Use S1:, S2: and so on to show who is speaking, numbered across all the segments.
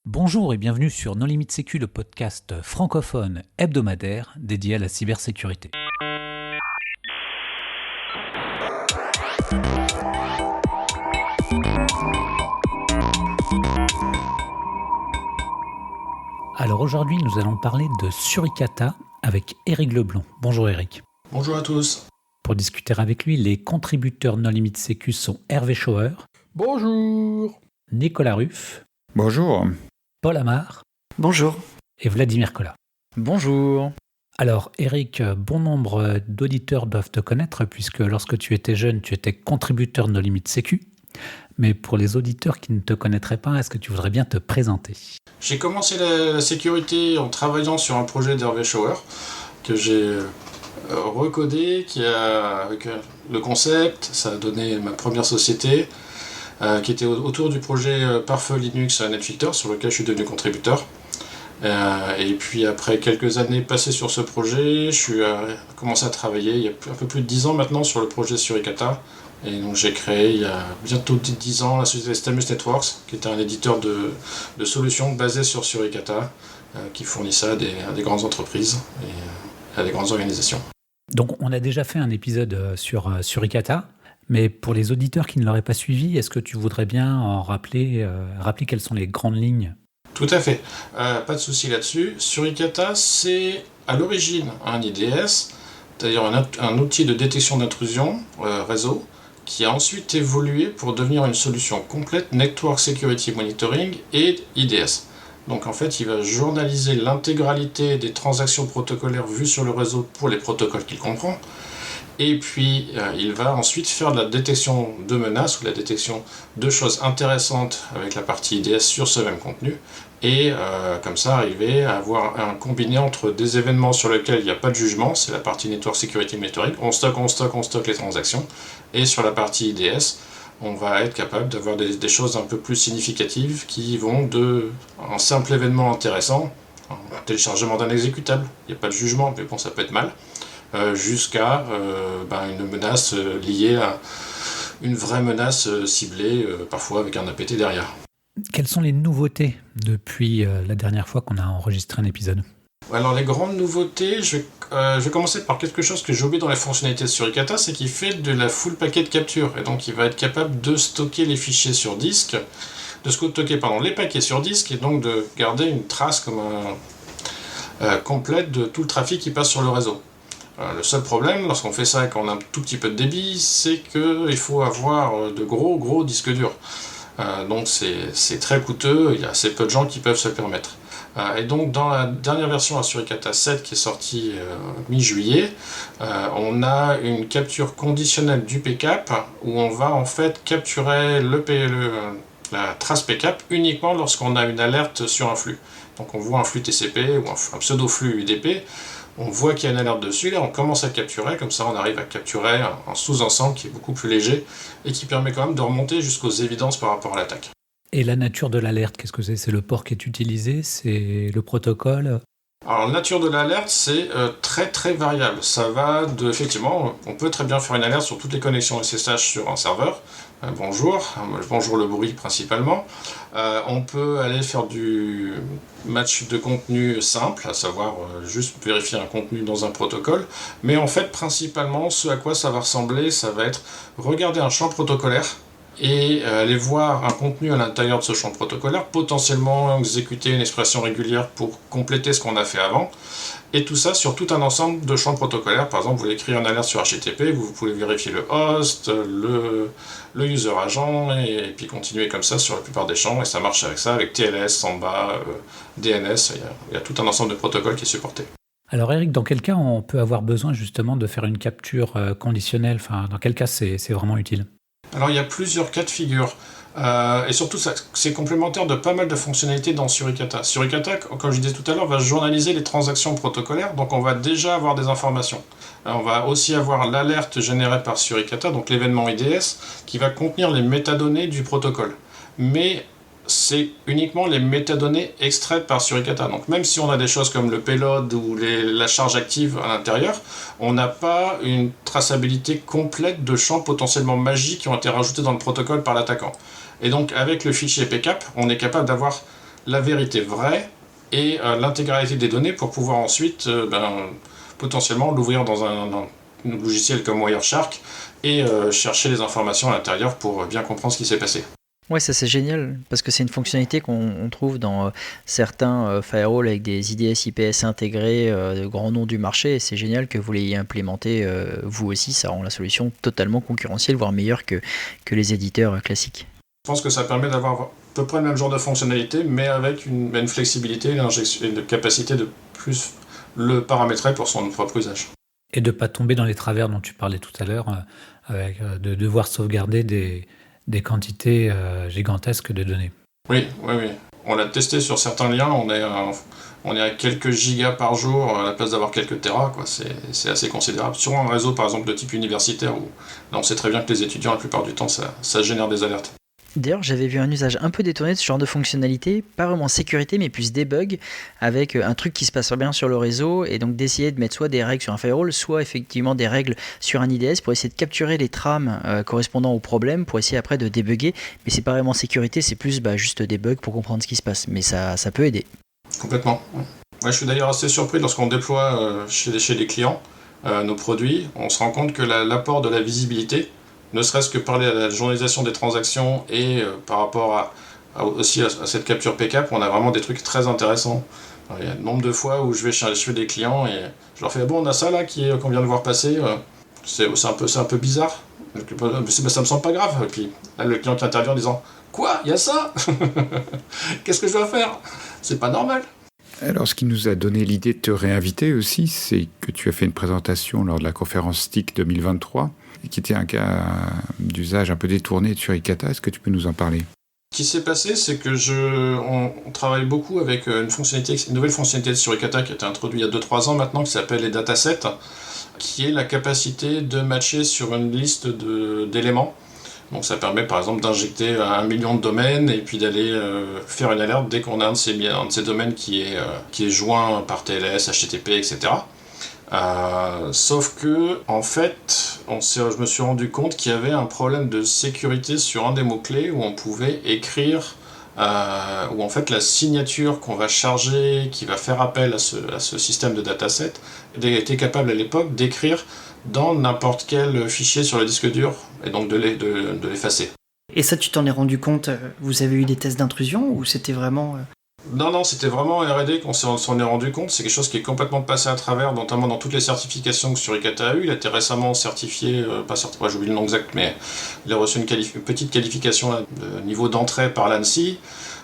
S1: Bonjour et bienvenue sur Non Limite Sécu, le podcast francophone hebdomadaire dédié à la cybersécurité. Alors aujourd'hui, nous allons parler de Suricata avec Éric Leblond. Bonjour Éric.
S2: Bonjour à tous.
S1: Pour discuter avec lui, les contributeurs Non Limite Sécu sont Hervé Schauer.
S2: Bonjour.
S1: Nicolas Ruff.
S3: Bonjour.
S1: Paul Amar.
S4: Bonjour.
S1: Et Vladimir Collat.
S4: Bonjour.
S1: Alors Éric, bon nombre d'auditeurs doivent te connaître puisque lorsque tu étais jeune, tu étais contributeur No Limite Sécu. Mais pour les auditeurs qui ne te connaîtraient pas, est-ce que tu voudrais bien te présenter ?
S2: J'ai commencé la sécurité en travaillant sur un projet d'Hervé Schauer que j'ai recodé, avec le concept, ça a donné ma première société qui était autour du projet Pare-Feu Linux NetFilter sur lequel je suis devenu contributeur. Et puis après quelques années passées sur ce projet, je suis commencé à travailler il y a un peu plus de 10 ans maintenant sur le projet Suricata. Et donc j'ai créé il y a bientôt 10 ans la société Stamus Networks, qui était un éditeur de solutions basées sur Suricata, qui fournissait à des grandes entreprises et à des grandes organisations.
S1: Donc on a déjà fait un épisode sur Suricata, mais pour les auditeurs qui ne l'auraient pas suivi, est-ce que tu voudrais bien en rappeler quelles sont les grandes lignes ?
S2: Tout à fait, pas de souci là-dessus. Suricata, c'est à l'origine un IDS, c'est-à-dire un outil de détection d'intrusion réseau, qui a ensuite évolué pour devenir une solution complète Network Security Monitoring et IDS. Donc en fait, il va journaliser l'intégralité des transactions protocolaires vues sur le réseau pour les protocoles qu'il comprend. Et puis, il va ensuite faire de la détection de menaces ou de la détection de choses intéressantes avec la partie IDS sur ce même contenu. Et comme ça, arriver à avoir un combiné entre des événements sur lesquels il n'y a pas de jugement, c'est la partie Network Security Monitoring, on stocke les transactions. Et sur la partie IDS, on va être capable d'avoir des choses un peu plus significatives qui vont d'un simple événement intéressant, un téléchargement d'un exécutable, il n'y a pas de jugement, mais bon, ça peut être mal, jusqu'à une menace liée à une vraie menace ciblée, parfois avec un APT derrière.
S1: Quelles sont les nouveautés depuis la dernière fois qu'on a enregistré un épisode ?
S2: Alors les grandes nouveautés, je vais commencer par quelque chose que j'ai oublié dans les fonctionnalités de Suricata, c'est qu'il fait de la full packet capture, et donc il va être capable de stocker les fichiers sur disque, les paquets sur disque, et donc de garder une trace complète de tout le trafic qui passe sur le réseau. Le seul problème, lorsqu'on fait ça et qu'on a un tout petit peu de débit, c'est qu'il faut avoir de gros disques durs. Donc c'est très coûteux, il y a assez peu de gens qui peuvent se le permettre. Et donc dans la dernière version à Suricata 7 qui est sortie mi-juillet, on a une capture conditionnelle du PCAP où on va en fait capturer la trace PCAP uniquement lorsqu'on a une alerte sur un flux. Donc on voit un flux TCP ou un pseudo-flux UDP, on voit qu'il y a une alerte dessus, là on commence à capturer, comme ça on arrive à capturer un sous-ensemble qui est beaucoup plus léger et qui permet quand même de remonter jusqu'aux évidences par rapport à l'attaque.
S1: Et la nature de l'alerte, qu'est-ce que c'est ? C'est le port qui est utilisé ? C'est le protocole ?
S2: Alors la nature de l'alerte, c'est très variable. Ça va effectivement, on peut très bien faire une alerte sur toutes les connexions SSH sur un serveur. Bonjour le bruit principalement. On peut aller faire du match de contenu simple, à savoir juste vérifier un contenu dans un protocole. Mais en fait, principalement, ce à quoi ça va ressembler, ça va être regarder un champ protocolaire et aller voir un contenu à l'intérieur de ce champ protocolaire, potentiellement exécuter une expression régulière pour compléter ce qu'on a fait avant, et tout ça sur tout un ensemble de champs protocolaires. Par exemple, vous voulez créer une alerte sur HTTP, vous pouvez vérifier le host, le user agent, et puis continuer comme ça sur la plupart des champs, et ça marche avec ça, avec TLS, Samba, DNS, il y a tout un ensemble de protocoles qui est supporté.
S1: Alors Eric, dans quel cas on peut avoir besoin justement de faire une capture conditionnelle ? Dans quel cas c'est vraiment utile ?
S2: Alors il y a plusieurs cas de figure, et surtout c'est complémentaire de pas mal de fonctionnalités dans Suricata. Suricata, comme je disais tout à l'heure, va journaliser les transactions protocolaires, donc on va déjà avoir des informations. On va aussi avoir l'alerte générée par Suricata, donc l'événement IDS, qui va contenir les métadonnées du protocole. Mais c'est uniquement les métadonnées extraites par Suricata. Donc même si on a des choses comme le payload ou la charge active à l'intérieur, on n'a pas une traçabilité complète de champs potentiellement magiques qui ont été rajoutés dans le protocole par l'attaquant. Et donc avec le fichier PCAP, on est capable d'avoir la vérité vraie et l'intégralité des données pour pouvoir ensuite potentiellement l'ouvrir dans un logiciel comme Wireshark et chercher les informations à l'intérieur pour bien comprendre ce qui s'est passé.
S3: Ouais, ça c'est génial parce que c'est une fonctionnalité qu'on trouve dans certains firewalls avec des IDS IPS intégrés de grands noms du marché, et c'est génial que vous l'ayez implémenté vous aussi. Ça rend la solution totalement concurrentielle, voire meilleure que les éditeurs classiques.
S2: Je pense que ça permet d'avoir à peu près le même genre de fonctionnalité, mais avec une flexibilité et une capacité de plus le paramétrer pour son propre usage.
S1: Et de ne pas tomber dans les travers dont tu parlais tout à l'heure, avec de devoir sauvegarder des quantités gigantesques de données.
S2: Oui. On l'a testé sur certains liens, on est à quelques gigas par jour à la place d'avoir quelques terras, quoi. C'est assez considérable. Sur un réseau par exemple de type universitaire, où là, on sait très bien que les étudiants, la plupart du temps, ça génère des alertes.
S3: D'ailleurs, j'avais vu un usage un peu détourné de ce genre de fonctionnalité, pas vraiment sécurité, mais plus debug, avec un truc qui se passe bien sur le réseau, et donc d'essayer de mettre soit des règles sur un firewall, soit effectivement des règles sur un IDS pour essayer de capturer les trames correspondant au problème, pour essayer après de débugger. Mais c'est pas vraiment sécurité, c'est plus juste debug pour comprendre ce qui se passe. Mais ça peut aider.
S2: Complètement. Ouais, je suis d'ailleurs assez surpris lorsqu'on déploie chez les clients nos produits, on se rend compte que l'apport de la visibilité, ne serait-ce que parler à la journalisation des transactions et par rapport aussi à cette capture PCAP, on a vraiment des trucs très intéressants. Alors, il y a le nombre de fois où je vais chez des clients et je leur fais bon, on a ça là qu'on vient de voir passer, c'est un peu bizarre, mais ça me semble pas grave. Et puis là, le client qui intervient en disant quoi, il y a ça qu'est-ce que je dois faire, c'est pas normal.
S4: Alors, ce qui nous a donné l'idée de te réinviter aussi, c'est que tu as fait une présentation lors de la conférence TIC 2023, qui était un cas d'usage un peu détourné de Suricata. Est-ce que tu peux nous en parler ?
S2: Ce qui s'est passé, c'est que on travaille beaucoup avec une nouvelle fonctionnalité de Suricata qui a été introduite il y a 2-3 ans maintenant, qui s'appelle les datasets, qui est la capacité de matcher sur une liste d'éléments. Donc ça permet par exemple d'injecter 1 million de domaines et puis d'aller faire une alerte dès qu'on a un de ces domaines qui est joint par TLS, HTTP, etc. Sauf que, en fait, je me suis rendu compte qu'il y avait un problème de sécurité sur un des mots-clés où on pouvait écrire, où en fait la signature qu'on va charger, qui va faire appel à ce système de dataset, était capable à l'époque d'écrire dans n'importe quel fichier sur le disque dur et donc de l'effacer.
S5: Et ça, tu t'en es rendu compte, vous avez eu des tests d'intrusion ou c'était vraiment...
S2: Non, c'était vraiment en R&D qu'on s'en est rendu compte. C'est quelque chose qui est complètement passé à travers, notamment dans toutes les certifications que Suricata a eu. Il a été récemment certifié, j'ai oublié le nom exact, mais il a reçu une petite qualification de niveau d'entrée par l'ANSSI.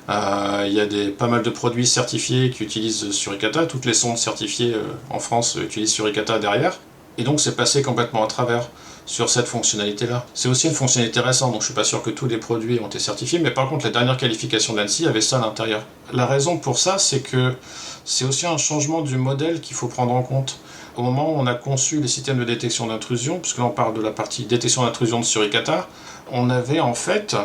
S2: Il y a pas mal de produits certifiés qui utilisent Suricata. Toutes les sondes certifiées en France utilisent Suricata derrière. Et donc c'est passé complètement à travers sur cette fonctionnalité-là. C'est aussi une fonctionnalité récente, donc je suis pas sûr que tous les produits ont été certifiés, mais par contre la dernière qualification de l'ANSSI avait ça à l'intérieur. La raison pour ça, c'est que c'est aussi un changement du modèle qu'il faut prendre en compte. Au moment où on a conçu les systèmes de détection d'intrusion, puisque là on parle de la partie détection d'intrusion de Suricata, on avait en fait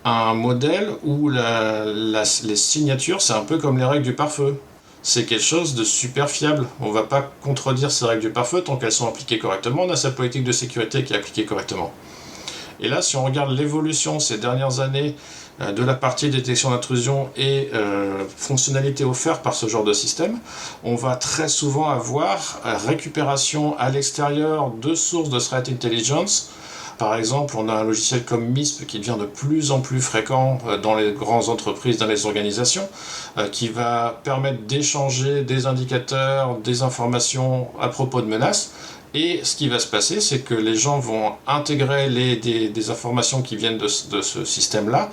S2: un modèle où les signatures, c'est un peu comme les règles du pare-feu. C'est quelque chose de super fiable. On ne va pas contredire ces règles du pare-feu tant qu'elles sont appliquées correctement. On a sa politique de sécurité qui est appliquée correctement. Et là, si on regarde l'évolution ces dernières années de la partie détection d'intrusion et fonctionnalités offertes par ce genre de système, on va très souvent avoir récupération à l'extérieur de sources de threat intelligence. Par exemple, on a un logiciel comme MISP qui devient de plus en plus fréquent dans les grandes entreprises, dans les organisations, qui va permettre d'échanger des indicateurs, des informations à propos de menaces. Et ce qui va se passer, c'est que les gens vont intégrer des informations qui viennent de ce système-là.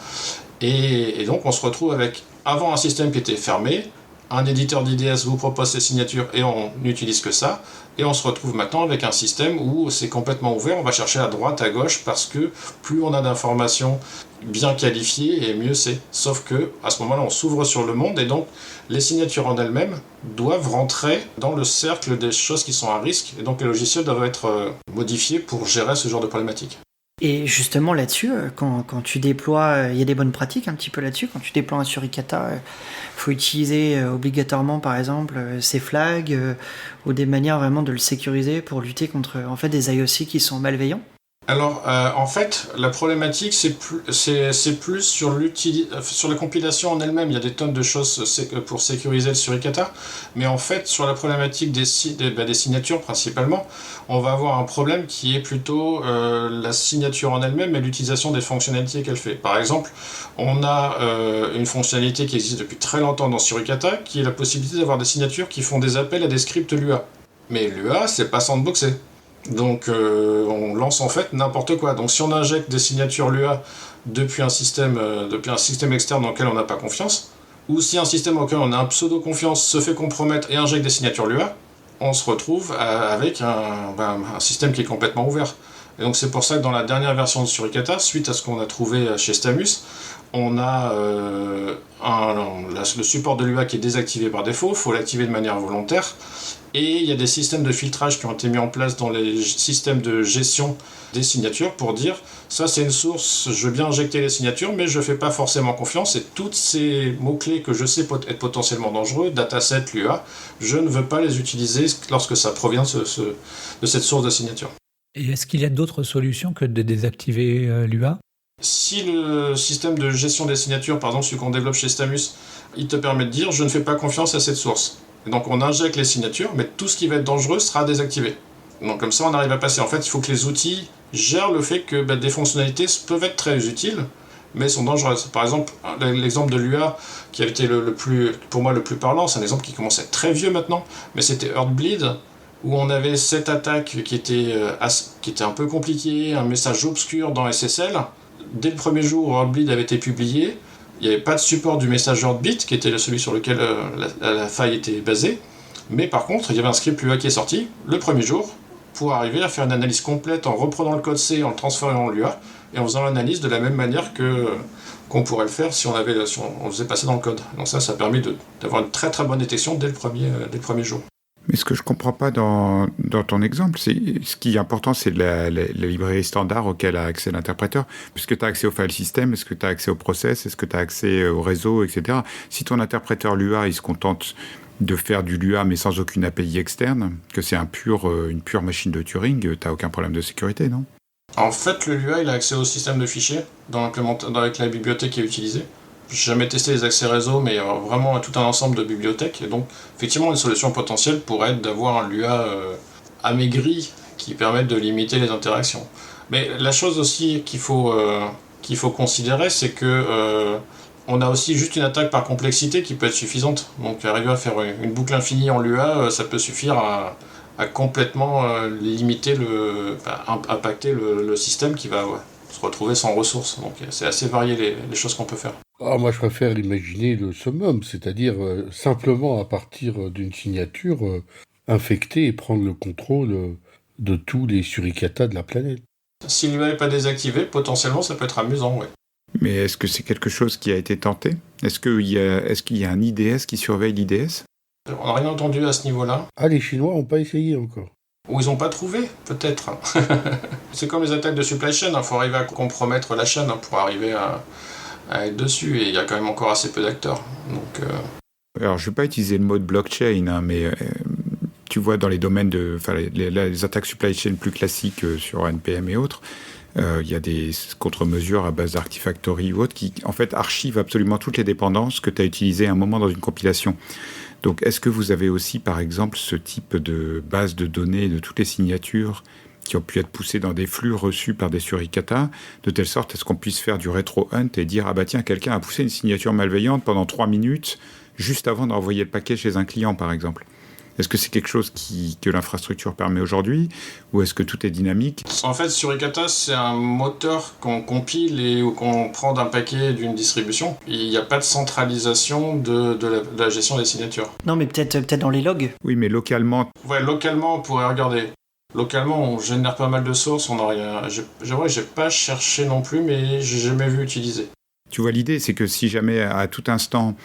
S2: Et donc on se retrouve avec, avant un système qui était fermé, un éditeur d'IDS vous propose ses signatures et on n'utilise que ça. Et on se retrouve maintenant avec un système où c'est complètement ouvert, on va chercher à droite, à gauche, parce que plus on a d'informations bien qualifiées, et mieux c'est. Sauf que à ce moment-là, on s'ouvre sur le monde, et donc les signatures en elles-mêmes doivent rentrer dans le cercle des choses qui sont à risque, et donc les logiciels doivent être modifiés pour gérer ce genre de problématiques.
S5: Et justement là-dessus, quand tu déploies, il y a des bonnes pratiques un petit peu là-dessus. Quand tu déploies un Suricata, il faut utiliser obligatoirement par exemple ces flags ou des manières vraiment de le sécuriser pour lutter contre en fait des IOC qui sont malveillants.
S2: Alors, en fait, la problématique, c'est plus sur la compilation en elle-même. Il y a des tonnes de choses pour sécuriser le Suricata, mais en fait, sur la problématique des signatures principalement, on va avoir un problème qui est plutôt la signature en elle-même et l'utilisation des fonctionnalités qu'elle fait. Par exemple, on a une fonctionnalité qui existe depuis très longtemps dans Suricata, qui est la possibilité d'avoir des signatures qui font des appels à des scripts Lua. Mais Lua, c'est pas sandboxé. Donc on lance en fait n'importe quoi. Donc si on injecte des signatures Lua depuis un système externe dans lequel on n'a pas confiance, ou si un système auquel on a un pseudo-confiance se fait compromettre et injecte des signatures Lua, on se retrouve avec un système qui est complètement ouvert. Et donc c'est pour ça que dans la dernière version de Suricata, suite à ce qu'on a trouvé chez Stamus, on a le support de Lua qui est désactivé par défaut, il faut l'activer de manière volontaire. Et il y a des systèmes de filtrage qui ont été mis en place dans les systèmes de gestion des signatures pour dire ça c'est une source, je veux bien injecter les signatures, mais je ne fais pas forcément confiance. Et tous ces mots-clés que je sais être potentiellement dangereux, dataset, Lua, je ne veux pas les utiliser lorsque ça provient de cette source de signature.
S1: Et est-ce qu'il y a d'autres solutions que de désactiver Lua ?
S2: Si le système de gestion des signatures, par exemple celui qu'on développe chez Stamus, il te permet de dire je ne fais pas confiance à cette source. Et donc on injecte les signatures, mais tout ce qui va être dangereux sera désactivé. Donc comme ça on arrive à passer. En fait, il faut que les outils gèrent le fait que des fonctionnalités peuvent être très utiles, mais sont dangereuses. Par exemple, l'exemple de Lua, qui a été pour moi le plus parlant, c'est un exemple qui commence à être très vieux maintenant, mais c'était Heartbleed, où on avait cette attaque qui était un peu compliquée, un message obscur dans SSL. Dès le premier jour où Heartbleed avait été publié, il n'y avait pas de support du message Heartbeat, qui était celui sur lequel la faille était basée. Mais par contre, il y avait un script Lua qui est sorti le premier jour pour arriver à faire une analyse complète en reprenant le code C, en le transférant en Lua, et en faisant l'analyse de la même manière qu'on pourrait le faire si on faisait passer dans le code. Donc ça a permis d'avoir une très très bonne détection dès le premier jour.
S4: Mais ce que je ne comprends pas dans ton exemple, ce qui est important, c'est la librairie standard auquel a accès l'interpréteur. Puisque tu as accès au file system, est-ce que tu as accès au process, est-ce que tu as accès au réseau, etc. Si ton interpréteur Lua, il se contente de faire du Lua mais sans aucune API externe, que c'est une pure machine de Turing, tu n'as aucun problème de sécurité, non ?
S2: En fait, le Lua, il a accès au avec la bibliothèque qui est utilisée. J'ai jamais testé les accès réseau, mais vraiment tout un ensemble de bibliothèques. Et donc, effectivement, une solution potentielle pourrait être d'avoir un Lua amaigri qui permette de limiter les interactions. Mais la chose aussi qu'il faut considérer, c'est que on a aussi juste une attaque par complexité qui peut être suffisante. Donc, arriver à faire une boucle infinie en Lua, ça peut suffire à complètement limiter impacter le système qui va se retrouver sans ressources. Donc, c'est assez varié les choses qu'on peut faire.
S6: Moi, je préfère imaginer le summum, c'est-à-dire simplement à partir d'une signature, infecter et prendre le contrôle de tous les Suricata de la planète.
S2: Si Lua n'est pas désactivé, potentiellement, ça peut être amusant, oui.
S4: Mais est-ce que c'est quelque chose qui a été tenté ? Est-ce qu'il y a un IDS qui surveille l'IDS ?
S2: On n'a rien entendu à ce niveau-là.
S6: Les Chinois n'ont pas essayé encore.
S2: Ou ils n'ont pas trouvé, peut-être. C'est comme les attaques de supply chain, il faut arriver à compromettre la chaîne pour arriver à être dessus, et il y a quand même encore assez peu d'acteurs. Donc,
S4: Alors, je ne vais pas utiliser le mot de blockchain, mais tu vois, dans les domaines les attaques supply chain plus classiques sur NPM et autres, il y a des contre-mesures à base d'Artifactory ou autres qui, en fait, archivent absolument toutes les dépendances que tu as utilisées à un moment dans une compilation. Donc, est-ce que vous avez aussi, par exemple, ce type de base de données de toutes les signatures qui ont pu être poussées dans des flux reçus par des Suricata, de telle sorte à ce qu'on puisse faire du rétro-hunt et dire « Ah bah tiens, quelqu'un a poussé une signature malveillante pendant 3 minutes, juste avant d'envoyer le paquet chez un client, par exemple ». Est-ce que c'est quelque chose que l'infrastructure permet aujourd'hui, ou est-ce que tout est dynamique ?
S2: En fait, Suricata, c'est un moteur qu'on compile ou qu'on prend d'un paquet d'une distribution. Il n'y a pas de centralisation de la gestion des signatures.
S5: Non, mais peut-être dans les logs.
S4: Oui, mais localement...
S2: Ouais, localement, on pourrait regarder. Localement, on génère pas mal de sources, on a rien. J'ai pas cherché non plus, mais j'ai jamais vu utiliser.
S4: Tu vois, l'idée, c'est que si jamais, à tout instant,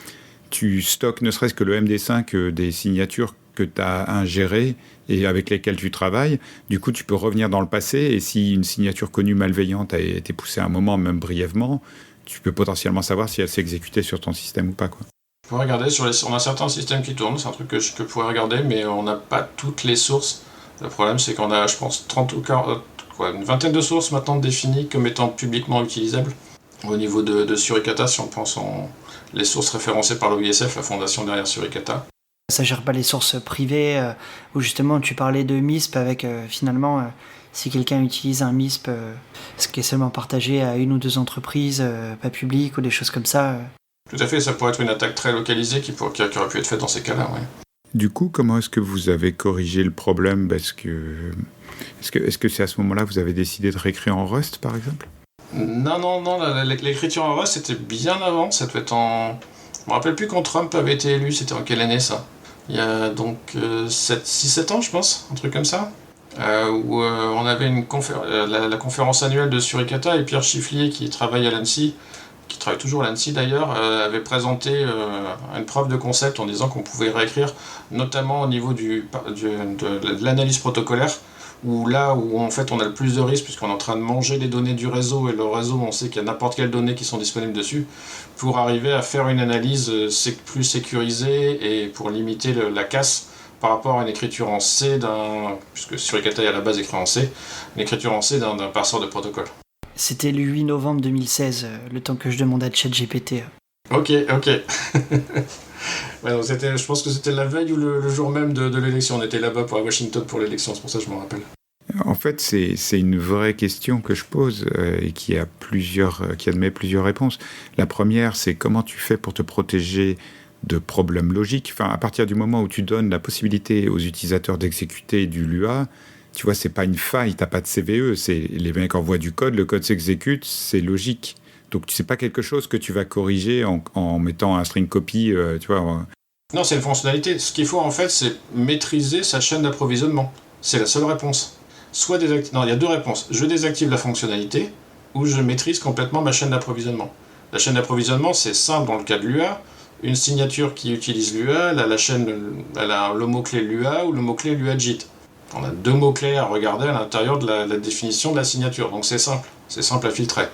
S4: tu stockes ne serait-ce que le MD5 des signatures que tu as ingérées et avec lesquelles tu travailles, du coup, tu peux revenir dans le passé, et si une signature connue malveillante a été poussée à un moment, même brièvement, tu peux potentiellement savoir si elle s'est exécutée sur ton système ou pas, quoi.
S2: On peut regarder, on a certains systèmes qui tournent, c'est un truc que je pourrais regarder, mais on n'a pas toutes les sources. Le problème, c'est qu'on a, je pense, 30 ou une vingtaine de sources maintenant définies comme étant publiquement utilisables au niveau de Suricata, si on pense les sources référencées par l'OISF, la fondation derrière Suricata.
S5: Ça gère pas les sources privées, où justement tu parlais de MISP avec finalement, si quelqu'un utilise un MISP, ce qui est seulement partagé à une ou deux entreprises, pas publiques ou des choses comme ça.
S2: Tout à fait, ça pourrait être une attaque très localisée qui aurait pu être faite dans ces cas-là, ouais.
S4: Du coup, comment est-ce que vous avez corrigé le problème ? Est-ce que c'est à ce moment-là que vous avez décidé de réécrire en Rust, par exemple ?
S2: Non, l'écriture en Rust, c'était bien avant, ça devait être en... Je me rappelle plus quand Trump avait été élu, c'était en quelle année ça ? Il y a donc 6-7 ans, je pense, un truc comme ça, où on avait la conférence annuelle de Suricata, et Pierre Chifflier, qui travaille à l'ANSSI, qui travaille toujours à l'ANSSI d'ailleurs, avait présenté une preuve de concept en disant qu'on pouvait réécrire, notamment au niveau de l'analyse protocolaire, où là où en fait on a le plus de risques, puisqu'on est en train de manger les données du réseau, et le réseau, on sait qu'il y a n'importe quelles données qui sont disponibles dessus, pour arriver à faire une analyse plus sécurisée et pour limiter la casse par rapport à une écriture en C, puisque Suricata est à la base écrit en C, une écriture en C d'un parseur de protocole.
S5: C'était le 8 novembre 2016, le temps que je demandais à ChatGPT.
S2: Ok. Ouais, donc je pense que c'était la veille ou le jour même de l'élection. On était là-bas à Washington pour l'élection, c'est pour ça que je m'en rappelle.
S4: En fait, c'est une vraie question que je pose et qui admet plusieurs réponses. La première, c'est comment tu fais pour te protéger de problèmes logiques. Enfin, à partir du moment où tu donnes la possibilité aux utilisateurs d'exécuter du Lua, tu vois, c'est pas une faille, t'as pas de CVE, c'est les mecs envoient du code, le code s'exécute, c'est logique. Donc c'est pas quelque chose que tu vas corriger en mettant un string copy, tu vois.
S2: Non, c'est une fonctionnalité. Ce qu'il faut en fait, c'est maîtriser sa chaîne d'approvisionnement. C'est la seule réponse. Non, il y a deux réponses. Je désactive la fonctionnalité ou je maîtrise complètement ma chaîne d'approvisionnement. La chaîne d'approvisionnement, c'est simple dans le cas de Lua. Une signature qui utilise Lua, elle a le mot-clé Lua ou le mot-clé LuaJIT. On a deux mots-clés à regarder à l'intérieur de la définition de la signature. Donc c'est simple à filtrer.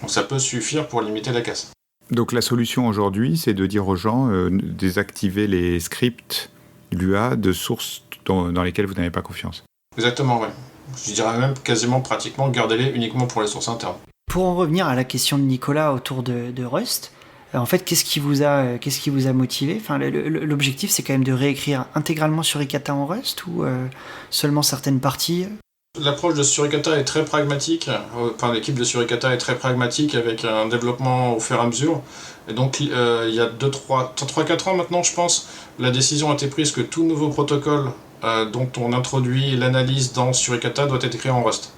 S2: Donc ça peut suffire pour limiter la casse.
S4: Donc la solution aujourd'hui, c'est de dire aux gens désactiver les scripts Lua de sources dans lesquelles vous n'avez pas confiance.
S2: Exactement, oui. Je dirais même quasiment pratiquement garder-les uniquement pour les sources internes.
S5: Pour en revenir à la question de Nicolas autour de Rust, en fait, qu'est-ce qui vous a motivé ? Enfin, l'objectif, c'est quand même de réécrire intégralement Suricata en Rust ou seulement certaines parties ?
S2: L'approche de Suricata est très pragmatique, l'équipe de Suricata est très pragmatique avec un développement au fur et à mesure. Et donc il y a 3-4 ans maintenant, je pense, la décision a été prise que tout nouveau protocole dont on introduit l'analyse dans Suricata doit être écrit en Rust.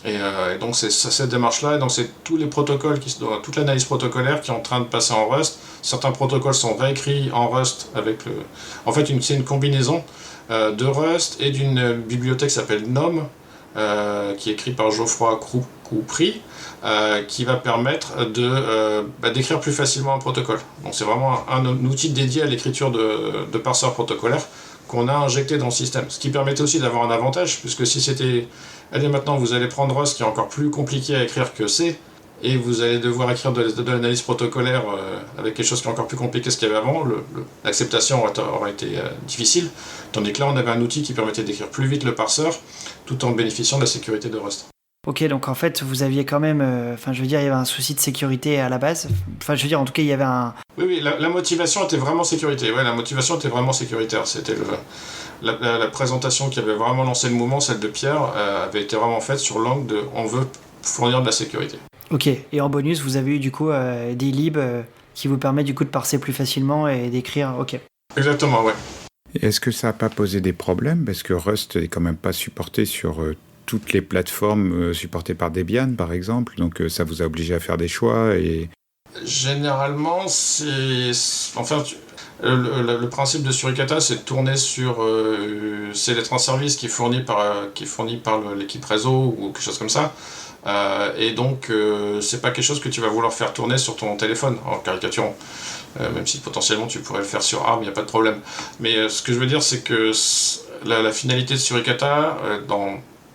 S2: Et donc c'est cette démarche-là, et donc c'est tous les protocoles, toute l'analyse protocolaire qui est en train de passer en Rust. Certains protocoles sont réécrits en Rust En fait, c'est une combinaison de Rust et d'une bibliothèque qui s'appelle GNOME, qui est écrit par Geoffroy Coupry, qui va permettre d'écrire plus facilement un protocole. Donc c'est vraiment un outil dédié à l'écriture de parseurs protocolaires qu'on a injecté dans le système. Ce qui permettait aussi d'avoir un avantage, puisque si c'était... Allez, maintenant vous allez prendre Rust, qui est encore plus compliqué à écrire que C, et vous allez devoir écrire de l'analyse protocolaire avec quelque chose qui est encore plus compliqué que ce qu'il y avait avant, l'acceptation aurait été difficile, tandis que là on avait un outil qui permettait d'écrire plus vite le parseur, tout en bénéficiant de la sécurité de Rust.
S5: Ok, donc en fait vous aviez quand même, il y avait un souci de sécurité à la base, en tout cas il y avait un...
S2: Oui, la motivation était vraiment sécurité, la motivation était vraiment sécuritaire, c'était la présentation qui avait vraiment lancé le mouvement, celle de Pierre, avait été vraiment faite sur l'angle de on veut fournir de la sécurité.
S5: Ok, et en bonus, vous avez eu du coup des libs qui vous permettent du coup de parser plus facilement et d'écrire, ok.
S2: Exactement, ouais.
S4: Et est-ce que ça n'a pas posé des problèmes ? Parce que Rust n'est quand même pas supporté sur toutes les plateformes supportées par Debian, par exemple, donc ça vous a obligé à faire des choix et...
S2: Généralement, le principe de Suricata, c'est de tourner sur... c'est d'être un service qui est fourni par l'équipe réseau ou quelque chose comme ça. Et donc c'est pas quelque chose que tu vas vouloir faire tourner sur ton téléphone en caricaturant, même si potentiellement tu pourrais le faire sur ARM, il n'y a pas de problème. Mais ce que je veux dire, c'est que la finalité de Suricata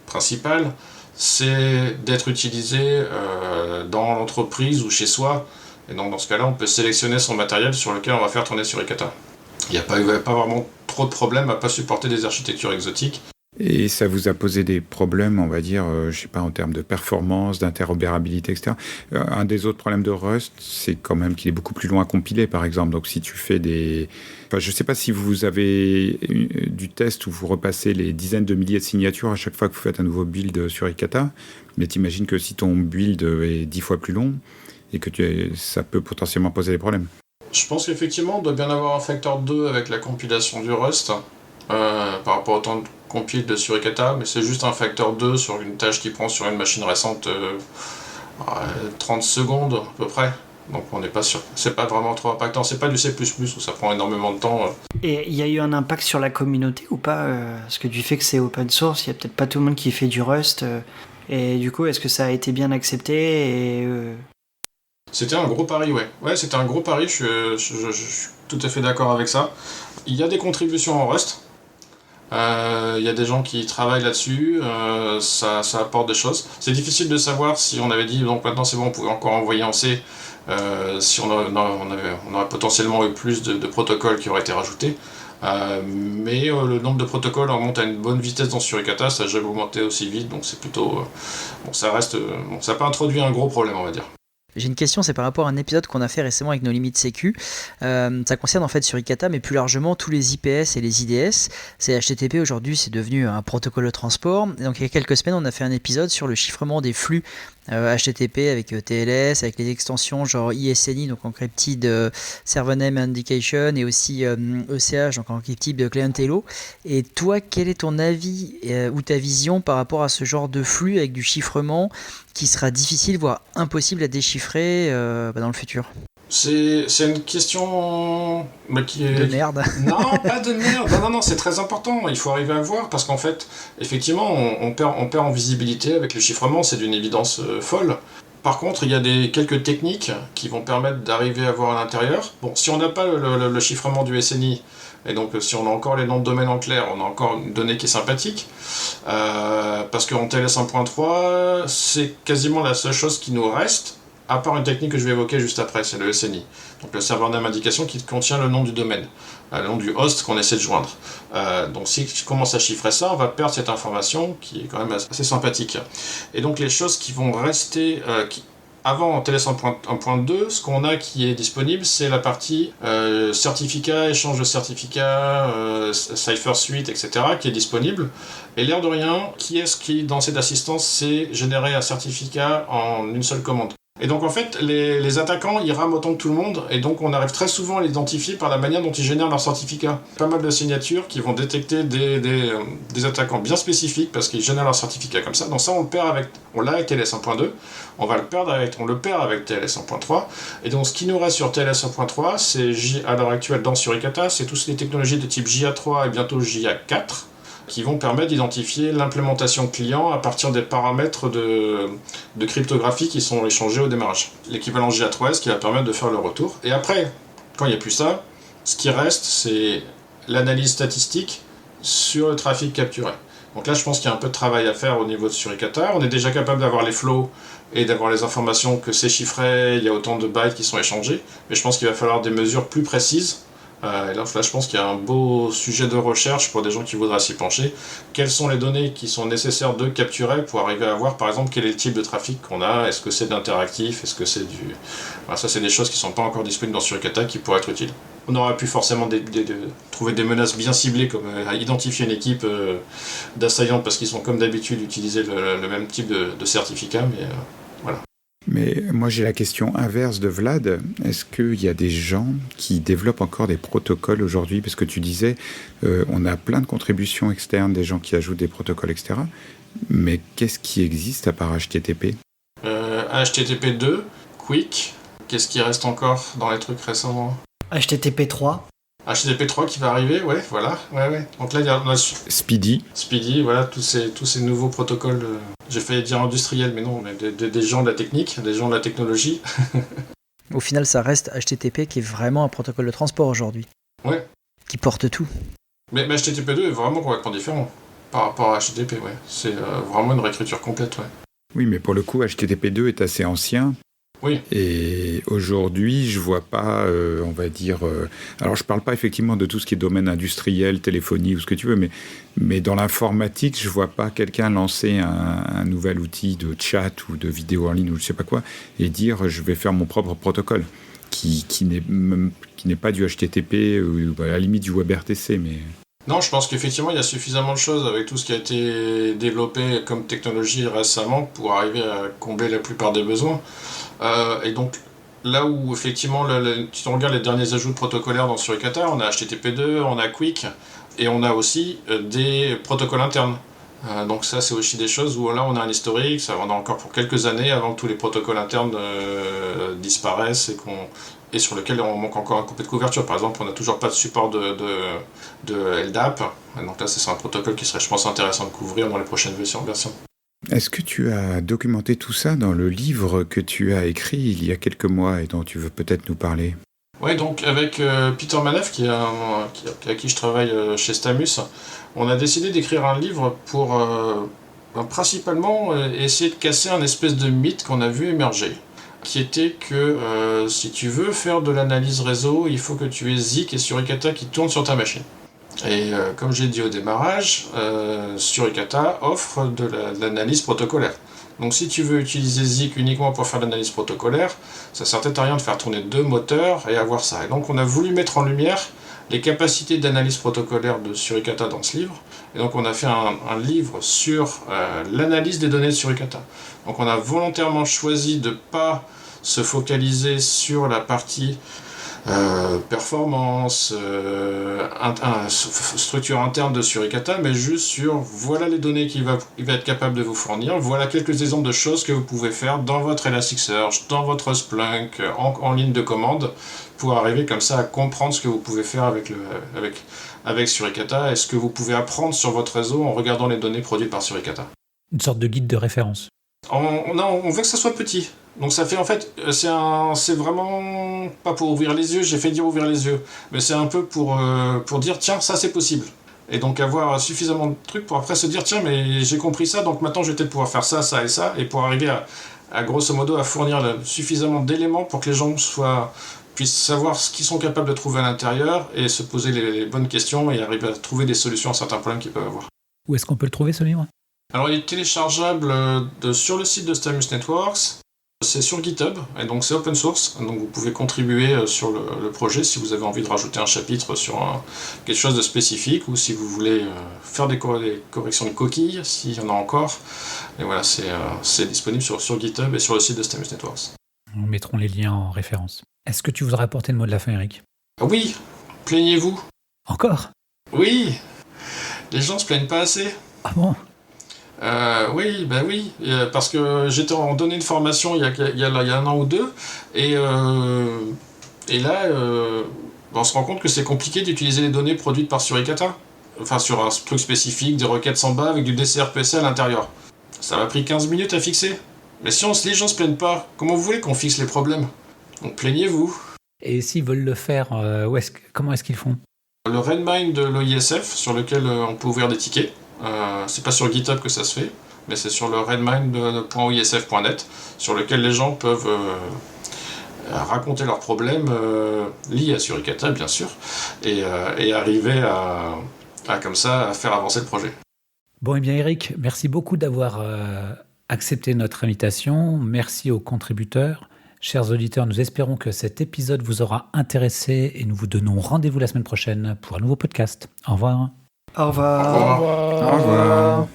S2: principale, c'est d'être utilisé dans l'entreprise ou chez soi, et donc dans ce cas-là on peut sélectionner son matériel sur lequel on va faire tourner Suricata. Il n'y a pas vraiment trop de problèmes à pas supporter des architectures exotiques.
S4: Et ça vous a posé des problèmes, on va dire, je sais pas, en termes de performance, d'interopérabilité, etc. Un des autres problèmes de Rust, c'est quand même qu'il est beaucoup plus long à compiler, par exemple. Donc si tu fais des... Enfin, je sais pas si vous avez du test où vous repassez les dizaines de milliers de signatures à chaque fois que vous faites un nouveau build sur Ikata, mais t'imagines que si ton build est 10 fois plus long, et que ça peut potentiellement poser des problèmes.
S2: Je pense qu'effectivement, on doit bien avoir un facteur 2 avec la compilation du Rust, par rapport au temps de compile de sur Ikata, mais c'est juste un facteur 2 sur une tâche qui prend sur une machine récente 30 secondes à peu près. Donc on n'est pas sûr. C'est pas vraiment trop impactant. C'est pas du C++ où ça prend énormément de temps.
S5: Et il y a eu un impact sur la communauté ou pas Parce que du fait que c'est open source, il n'y a peut-être pas tout le monde qui fait du Rust. Et du coup, est-ce que ça a été bien accepté et
S2: C'était un gros pari, ouais. Ouais, c'était un gros pari, je suis tout à fait d'accord avec ça. Il y a des contributions en Rust. Il y a des gens qui travaillent là-dessus, ça apporte des choses. C'est difficile de savoir si on avait dit, donc maintenant c'est bon, on pouvait encore envoyer en C, si on aurait potentiellement eu plus de protocoles qui auraient été rajoutés. Mais le nombre de protocoles remonte à une bonne vitesse dans Suricata, ça n'a jamais augmenté aussi vite, donc c'est plutôt... bon, ça reste... bon, ça n'a pas introduit un gros problème, on va dire.
S3: J'ai une question, c'est par rapport à un épisode qu'on a fait récemment avec nos limites sécu. Ça concerne en fait Suricata, mais plus largement tous les IPS et les IDS. C'est HTTP aujourd'hui, c'est devenu un protocole de transport. Et donc il y a quelques semaines, on a fait un épisode sur le chiffrement des flux HTTP avec TLS, avec les extensions genre ISNI, donc Encrypted Server Name Indication, et aussi ECH, donc Encrypted Client Hello. Et toi, quel est ton avis ou ta vision par rapport à ce genre de flux avec du chiffrement qui sera difficile, voire impossible à déchiffrer dans le futur?
S2: C'est une question qui est...
S3: De merde.
S2: Non, pas de merde. Non, c'est très important. Il faut arriver à voir parce qu'en fait, effectivement, on perd en visibilité avec le chiffrement. C'est d'une évidence folle. Par contre, il y a quelques techniques qui vont permettre d'arriver à voir à l'intérieur. Bon, si on n'a pas le chiffrement du SNI, et donc si on a encore les noms de domaine en clair, on a encore une donnée qui est sympathique. Parce qu'en TLS 1.3, c'est quasiment la seule chose qui nous reste, à part une technique que je vais évoquer juste après, c'est le SNI. Donc le serveur name indication qui contient le nom du domaine, le nom du host qu'on essaie de joindre. Donc si je commence à chiffrer ça, on va perdre cette information qui est quand même assez sympathique. Et donc les choses qui vont rester... avant, en TLS 1.2, ce qu'on a qui est disponible, c'est la partie certificat, échange de certificats, Cypher Suite, etc., qui est disponible. Et l'air de rien, qui est-ce qui, dans cette assistance, sait générer un certificat en une seule commande? Et donc en fait, les attaquants, ils rament autant que tout le monde, et donc on arrive très souvent à l'identifier par la manière dont ils génèrent leur certificat. Pas mal de signatures qui vont détecter des attaquants bien spécifiques parce qu'ils génèrent leur certificat comme ça. Donc ça, on l'a avec TLS 1.2, on le perd avec TLS 1.3, et donc ce qui nous reste sur TLS 1.3, c'est à l'heure actuelle dans Suricata, c'est toutes les technologies de type JA3 et bientôt JA4, qui vont permettre d'identifier l'implémentation client à partir des paramètres de cryptographie qui sont échangés au démarrage. L'équivalent JA3S qui va permettre de faire le retour. Et après, quand il n'y a plus ça, ce qui reste, c'est l'analyse statistique sur le trafic capturé. Donc là, je pense qu'il y a un peu de travail à faire au niveau de Suricata. On est déjà capable d'avoir les flows et d'avoir les informations que c'est chiffré, il y a autant de bytes qui sont échangés, mais je pense qu'il va falloir des mesures plus précises. Et là, je pense qu'il y a un beau sujet de recherche pour des gens qui voudraient s'y pencher. Quelles sont les données qui sont nécessaires de capturer pour arriver à voir, par exemple, quel est le type de trafic qu'on a? Est-ce que c'est de l'interactif? Est-ce que c'est du... Voilà, ça, c'est des choses qui ne sont pas encore disponibles dans Suricata qui pourraient être utiles. On aurait pu forcément trouver des menaces bien ciblées, comme identifier une équipe d'assaillants parce qu'ils sont, comme d'habitude, utiliser le même type de certificat, mais voilà.
S4: Mais moi j'ai la question inverse de Vlad. Est-ce qu'il y a des gens qui développent encore des protocoles aujourd'hui? Parce que tu disais, on a plein de contributions externes, des gens qui ajoutent des protocoles, etc. Mais qu'est-ce qui existe à part HTTP?
S2: HTTP 2, Quick. Qu'est-ce qui reste encore dans les trucs récents?
S5: HTTP 3.
S2: HTTP 3 qui va arriver, ouais, voilà. Ouais. Donc là, il y a
S4: Speedy,
S2: voilà, tous ces nouveaux protocoles. J'ai failli dire industriels, mais non, mais des gens de la technique, des gens de la technologie.
S3: Au final, ça reste HTTP qui est vraiment un protocole de transport aujourd'hui.
S2: Ouais.
S3: Qui porte tout.
S2: Mais HTTP 2 est vraiment complètement différent par rapport à HTTP, ouais. C'est vraiment une réécriture complète, ouais.
S4: oui, mais pour le coup, HTTP 2 est assez ancien.
S2: Oui.
S4: Et aujourd'hui, je vois pas, on va dire... alors, je parle pas effectivement de tout ce qui est domaine industriel, téléphonie ou ce que tu veux, mais dans l'informatique, je vois pas quelqu'un lancer un nouvel outil de chat ou de vidéo en ligne ou je sais pas quoi et dire je vais faire mon propre protocole qui n'est pas du HTTP ou à la limite du WebRTC, mais...
S2: Non, je pense qu'effectivement, il y a suffisamment de choses avec tout ce qui a été développé comme technologie récemment pour arriver à combler la plupart des besoins. Et donc, là où effectivement, si on regarde les derniers ajouts de protocolaires sur Suricata, on a HTTP2, on a Quick, et on a aussi des protocoles internes. Donc ça, c'est aussi des choses où là, on a un historique, ça on a encore pour quelques années avant que tous les protocoles internes disparaissent et sur lequel on manque encore un peu de couverture. Par exemple, on n'a toujours pas de support de LDAP. Donc là, c'est un protocole qui serait, je pense, intéressant de couvrir dans les prochaines versions.
S4: Est-ce que tu as documenté tout ça dans le livre que tu as écrit il y a quelques mois et dont tu veux peut-être nous parler ?
S2: Oui, donc avec Peter Manef, avec qui je travaille chez Stamus, on a décidé d'écrire un livre pour principalement essayer de casser un espèce de mythe qu'on a vu émerger, qui était que si tu veux faire de l'analyse réseau, il faut que tu aies Zik et Suricata qui tournent sur ta machine. Et comme j'ai dit au démarrage, Suricata offre de l'analyse protocolaire. Donc si tu veux utiliser Zik uniquement pour faire de l'analyse protocolaire, ça sert peut-être à rien de faire tourner 2 moteurs et avoir ça. Et donc on a voulu mettre en lumière les capacités d'analyse protocolaire de Suricata dans ce livre. Et donc on a fait un livre sur l'analyse des données de Suricata. Donc on a volontairement choisi de ne pas se focaliser sur la partie performance, structure interne de Suricata, mais juste sur voilà les données qu'il va être capable de vous fournir, voilà quelques exemples de choses que vous pouvez faire dans votre Elasticsearch, dans votre Splunk, en ligne de commande, pour arriver comme ça à comprendre ce que vous pouvez faire avec Suricata et ce que vous pouvez apprendre sur votre réseau en regardant les données produites par Suricata.
S1: Une sorte de guide de référence.
S2: On veut que ça soit petit. Donc ça fait en fait, c'est vraiment pas pour ouvrir les yeux, j'ai fait dire ouvrir les yeux, mais c'est un peu pour dire tiens, ça c'est possible. Et donc avoir suffisamment de trucs pour après se dire tiens, mais j'ai compris ça, donc maintenant je vais peut-être pouvoir faire ça, ça et ça, et pour arriver à grosso modo à fournir suffisamment d'éléments pour que les gens puissent savoir ce qu'ils sont capables de trouver à l'intérieur et se poser les bonnes questions et arriver à trouver des solutions à certains problèmes qu'ils peuvent avoir.
S1: Où est-ce qu'on peut le trouver ce livre ?
S2: Alors il est téléchargeable sur le site de Stamus Networks. C'est sur GitHub, et donc c'est open source, donc vous pouvez contribuer sur le projet si vous avez envie de rajouter un chapitre sur quelque chose de spécifique, ou si vous voulez faire des corrections de coquilles, s'il y en a encore. Et voilà, c'est disponible sur GitHub et sur le site de Stamus Networks.
S1: Nous mettrons les liens en référence. Est-ce que tu voudrais apporter le mot de la fin, Eric ?
S2: Oui, plaignez-vous.
S1: Encore ?
S2: Oui, les gens se plaignent pas assez.
S1: Ah bon ?
S2: Oui, parce que j'étais en donné une formation il y a 1 an ou 2, et là, on se rend compte que c'est compliqué d'utiliser les données produites par Suricata, enfin sur un truc spécifique, des requêtes Samba avec du DCRPC à l'intérieur. Ça m'a pris 15 minutes à fixer. Mais si les gens se plaignent pas, comment vous voulez qu'on fixe les problèmes ? Donc plaignez-vous.
S1: Et s'ils veulent le faire, comment est-ce qu'ils font ?
S2: Le Redmine de l'OISF, sur lequel on peut ouvrir des tickets. C'est pas sur GitHub que ça se fait, mais c'est sur le redmine.oisf.net, sur lequel les gens peuvent raconter leurs problèmes liés à Suricata, bien sûr, et arriver à comme ça à faire avancer le projet.
S1: Bon, eh bien Eric, merci beaucoup d'avoir accepté notre invitation. Merci aux contributeurs. Chers auditeurs, nous espérons que cet épisode vous aura intéressé et nous vous donnons rendez-vous la semaine prochaine pour un nouveau podcast. Au revoir.
S5: Au revoir.
S4: Au revoir.